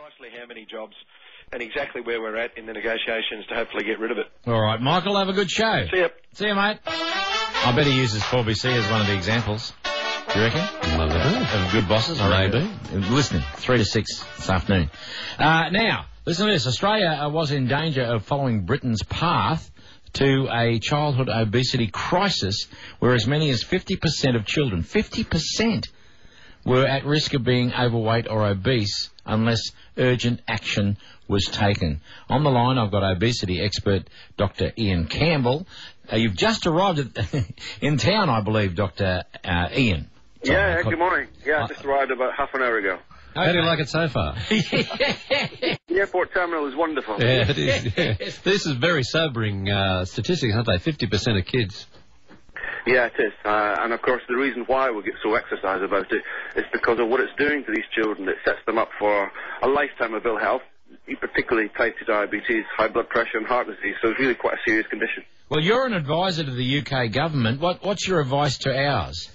precisely how many jobs and exactly where we're at in the negotiations to hopefully get rid of it. All right, Michael, have a good show. See ya. See you, mate. I bet he uses 4BC as one of the examples. Do you reckon? Of good bosses? Maybe. Listening, 3 to 6 this afternoon. Now, listen to this. Australia was in danger of following Britain's path to a childhood obesity crisis, where as many as 50% of children, 50%, were at risk of being overweight or obese unless urgent action was taken. On the line, I've got obesity expert Dr. Ian Campbell. You've just arrived in town, I believe, Dr. Ian. Yeah, good morning. Yeah, I just arrived about half an hour ago. How do you like it so far? The airport terminal is wonderful. Yeah, it is. Yeah. This is very sobering statistics, aren't they? 50% of kids. Yeah, it is. And, of course, the reason why we get so exercised about it is because of what it's doing to these children. It sets them up for a lifetime of ill health, particularly type 2 diabetes, high blood pressure and heart disease. So it's really quite a serious condition. Well, you're an advisor to the UK government. What's your advice to ours?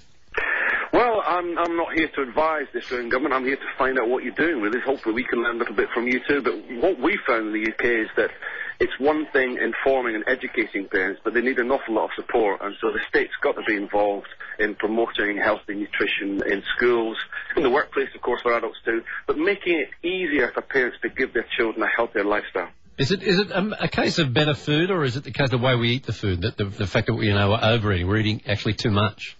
Well, I'm not here to advise the Australian government. I'm here to find out what you're doing with this. Hopefully we can learn a little bit from you too. But what we found in the UK is that it's one thing informing and educating parents, but they need an awful lot of support. And so the state's got to be involved in promoting healthy nutrition in schools, in the workplace, of course, for adults too, but making it easier for parents to give their children a healthier lifestyle. Is it a case of better food, or is it the case of the way we eat the food, that the fact that we're overeating, we're eating actually too much?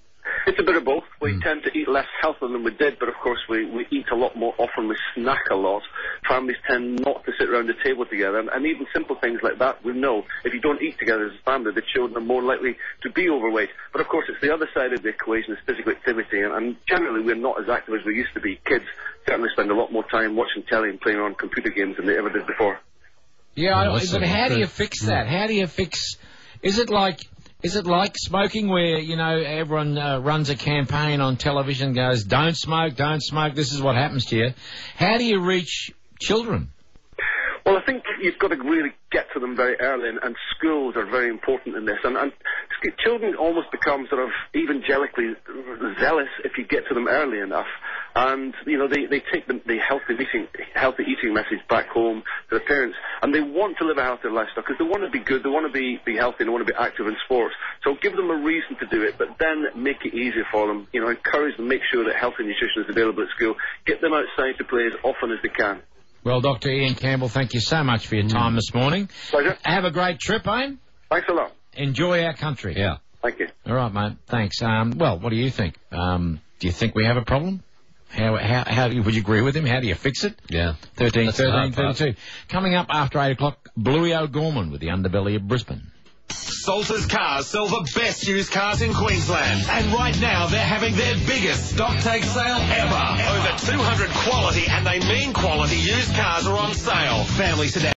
It's a bit of both. We tend to eat less healthy than we did, but of course we eat a lot more often, we snack a lot. Families tend not to sit around the table together, and even simple things like that, we know if you don't eat together as a family, the children are more likely to be overweight. But of course it's the other side of the equation, is physical activity, and generally we're not as active as we used to be. Kids certainly spend a lot more time watching telly and playing on computer games than they ever did before. Yeah, but how do you fix that? How do you fix... Is it like smoking, where, everyone runs a campaign on television and goes, don't smoke, this is what happens to you. How do you reach children? Well, I think you've got to really get to them very early, and schools are very important in this. And children almost become sort of evangelically zealous if you get to them early enough. And, they take the healthy eating message back home to the parents, and they want to live a healthy lifestyle because they want to be good, they want to be healthy, and they want to be active in sports. So give them a reason to do it, but then make it easier for them. Encourage them, make sure that healthy nutrition is available at school. Get them outside to play as often as they can. Well, Dr. Ian Campbell, thank you so much for your time this morning. Pleasure. Have a great trip, Ian. Thanks a lot. Enjoy our country. Yeah. Thank you. All right, mate. Thanks. Well, what do you think? Do you think we have a problem? How would you agree with him? How do you fix it? Yeah. 13-32. Coming up after 8 o'clock, Bluey O'Gorman with the underbelly of Brisbane. Salters Cars sell the best used cars in Queensland. And right now, they're having their biggest stock take sale ever. Over 200 quality, and they mean quality, used cars are on sale. Family sedan.